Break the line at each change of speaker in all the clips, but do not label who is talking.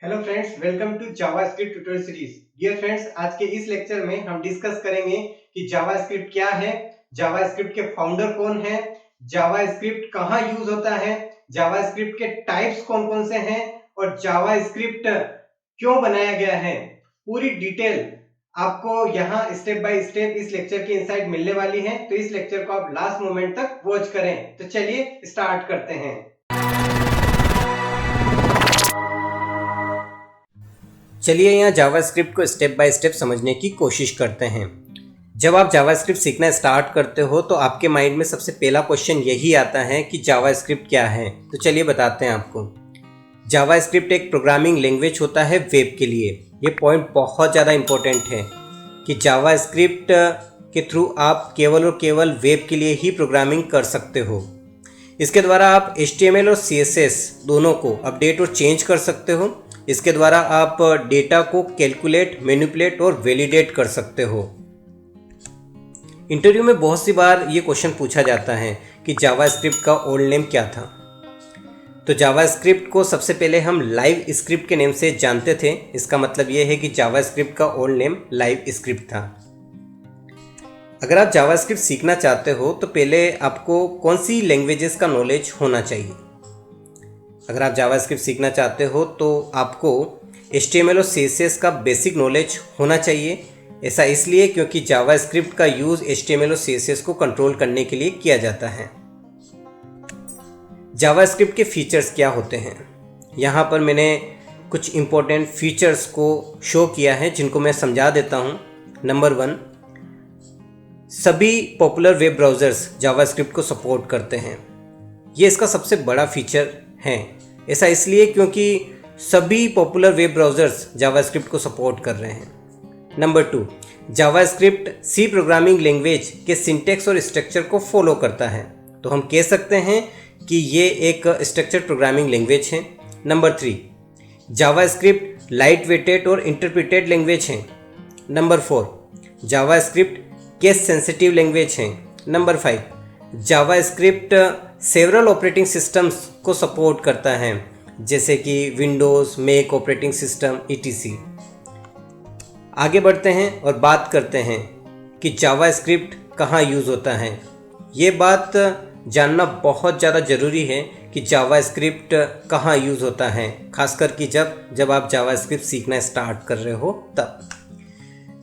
Hello friends, welcome to JavaScript tutorial series. Dear friends, आज के इस लेक्चर में हम डिस्कस करेंगे कि जावास्क्रिप्ट क्या है, जावास्क्रिप्ट के फाउंडर कौन है, जावास्क्रिप्ट कहाँ यूज होता है, जावास्क्रिप्ट के टाइप्स कौन कौन से हैं और जावास्क्रिप्ट क्यों बनाया गया है। पूरी डिटेल आपको यहाँ स्टेप बाय स्टेप इस लेक्चर की इनसाइट मिलने वाली है, तो इस लेक्चर को आप लास्ट मोमेंट तक वॉच करें। तो चलिए स्टार्ट करते हैं।
चलिए यहाँ जावास्क्रिप्ट को स्टेप बाय स्टेप समझने की कोशिश करते हैं। जब आप जावास्क्रिप्ट सीखना स्टार्ट करते हो तो आपके माइंड में सबसे पहला क्वेश्चन यही आता है कि जावास्क्रिप्ट क्या है। तो चलिए बताते हैं आपको। जावास्क्रिप्ट एक प्रोग्रामिंग लैंग्वेज होता है वेब के लिए। ये पॉइंट बहुत ज़्यादा इम्पोर्टेंट है कि जावास्क्रिप्ट के थ्रू आप केवल और केवल वेब के लिए ही प्रोग्रामिंग कर सकते हो। इसके द्वारा आप HTML और CSS दोनों को अपडेट और चेंज कर सकते हो। इसके द्वारा आप डेटा को कैलकुलेट, मैनिपुलेट और वैलिडेट कर सकते हो। इंटरव्यू में बहुत सी बार ये क्वेश्चन पूछा जाता है कि जावास्क्रिप्ट का ओल्ड नेम क्या था। तो जावास्क्रिप्ट को सबसे पहले हम लाइव स्क्रिप्ट के नेम से जानते थे। इसका मतलब ये है कि जावास्क्रिप्ट का ओल्ड नेम लाइव स्क्रिप्ट था। अगर आप जावास्क्रिप्ट सीखना चाहते हो तो पहले आपको कौन सी लैंग्वेजेस का नॉलेज होना चाहिए। अगर आप जावास्क्रिप्ट सीखना चाहते हो तो आपको HTML और CSS का बेसिक नॉलेज होना चाहिए। ऐसा इसलिए क्योंकि जावास्क्रिप्ट का यूज़ HTML और CSS को कंट्रोल करने के लिए किया जाता है। जावास्क्रिप्ट के फीचर्स क्या होते हैं, यहाँ पर मैंने कुछ इम्पोर्टेंट फीचर्स को शो किया है जिनको मैं समझा देता हूँ। नंबर 1, सभी पॉपुलर वेब ब्राउज़र्स जावास्क्रिप्ट को सपोर्ट करते हैं। ये इसका सबसे बड़ा फीचर है। ऐसा इसलिए क्योंकि सभी पॉपुलर वेब ब्राउज़र्स जावास्क्रिप्ट को सपोर्ट कर रहे हैं। Number 2, JavaScript C programming language के सिंटैक्स और स्ट्रक्चर को फॉलो करता है, तो हम कह सकते हैं कि ये एक स्ट्रक्चर्ड प्रोग्रामिंग लैंग्वेज है। नंबर 3, जावास्क्रिप्ट लाइट वेटेड और इंटरप्रेटेड लैंग्वेज है। Number 4, JavaScript case sensitive language है। Number 5, JavaScript several operating systems को सपोर्ट करता है, जैसे कि Windows, Mac operating system etc। आगे बढ़ते हैं और बात करते हैं कि जावास्क्रिप्ट कहाँ यूज़ होता है। ये बात जानना बहुत ज़्यादा ज़रूरी है कि जावास्क्रिप्ट कहाँ यूज़ होता है, खासकर कि जब आप जावास्क्रिप्ट सीखना स्टार्ट कर रहे हो तब।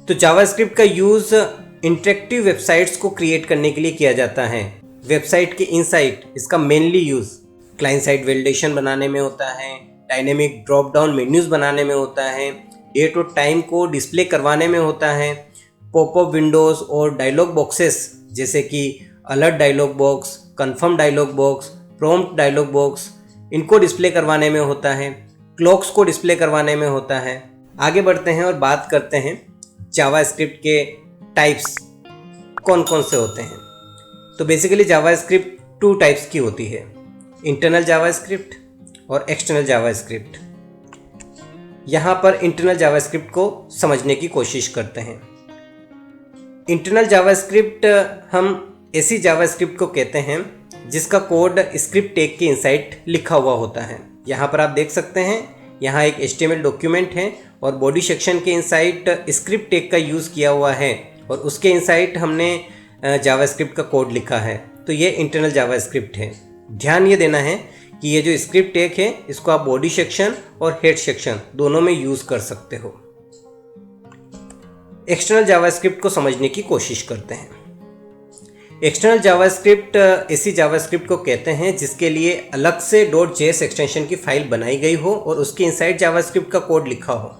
तो जावास्क्रिप्ट का यूज़ इंटरेक्टिव वेबसाइट्स को क्रिएट करने के लिए किया जाता है। वेबसाइट के इनसाइड इसका mainly use client side validation बनाने में होता है, डायनेमिक ड्रॉप डाउन मेन्यूज़ बनाने में होता है, डेट और टाइम को डिस्प्ले करवाने में होता है, पॉपअप विंडोज़ और डायलॉग बॉक्सेस जैसे कि alert dialog box, confirm dialog box, prompt dialog box, इनको डिस्प्ले करवाने में होता है, क्लॉक्स को डिस्प्ले करवाने में होता है। आगे बढ़ते हैं और बात करते हैं जावास्क्रिप्ट के टाइप्स कौन कौन से होते हैं। तो बेसिकली जावास्क्रिप्ट 2 टाइप्स की होती है, इंटरनल जावास्क्रिप्ट और एक्सटर्नल जावास्क्रिप्ट। यहाँ पर इंटरनल जावास्क्रिप्ट को समझने की कोशिश करते हैं। इंटरनल जावास्क्रिप्ट हम ऐसी जावास्क्रिप्ट को कहते हैं जिसका कोड स्क्रिप्ट टैग के इनसाइड लिखा हुआ होता है। यहाँ पर आप देख सकते हैं, यहाँ एक HTML डॉक्यूमेंट है और बॉडी सेक्शन के इनसाइड स्क्रिप्ट टैग का यूज़ किया हुआ है और उसके इनसाइड हमने जावास्क्रिप्ट का कोड लिखा है। तो ये इंटरनल जावास्क्रिप्ट है। ध्यान ये देना है कि ये जो स्क्रिप्ट टैग है इसको आप बॉडी सेक्शन और हेड सेक्शन दोनों में यूज़ कर सकते हो। एक्सटर्नल जावास्क्रिप्ट को समझने की कोशिश करते हैं। एक्सटर्नल जावास्क्रिप्ट ऐसी जावास्क्रिप्ट को कहते हैं जिसके लिए अलग से .js एक्सटेंशन की फाइल बनाई गई हो और उसके इनसाइड जावास्क्रिप्ट का कोड लिखा हो।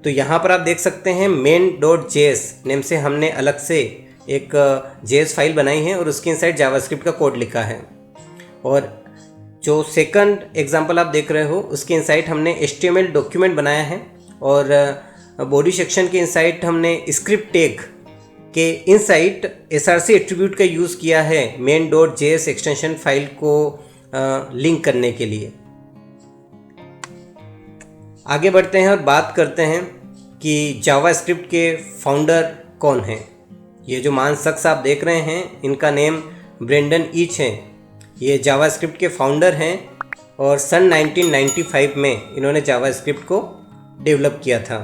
तो यहाँ पर आप देख सकते हैं main.js नेम से हमने अलग से एक JS फाइल बनाई है और उसके इनसाइड जावास्क्रिप्ट का कोड लिखा है। और जो सेकंड एग्जांपल आप देख रहे हो उसके इनसाइड हमने HTML डॉक्यूमेंट बनाया है और बॉडी सेक्शन के इनसाइड हमने स्क्रिप्ट टैग के इनसाइड src एट्रीब्यूट का यूज़ किया है main.js एक्सटेंशन फाइल को लिंक करने के लिए। आगे बढ़ते हैं और बात करते हैं कि जावास्क्रिप्ट के फाउंडर कौन हैं। ये जो महान शख्स आप देख रहे हैं इनका नेम ब्रेंडन ईच है। ये जावास्क्रिप्ट के फाउंडर हैं और सन 1995 में इन्होंने जावास्क्रिप्ट को डेवलप किया था।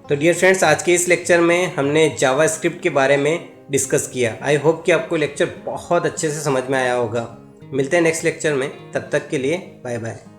तो डियर फ्रेंड्स, आज के इस लेक्चर में हमने जावास्क्रिप्ट के बारे में डिस्कस किया। आई होप कि आपको लेक्चर बहुत अच्छे से समझ में आया होगा। मिलते हैं नेक्स्ट लेक्चर में, तब तक के लिए बाय बाय।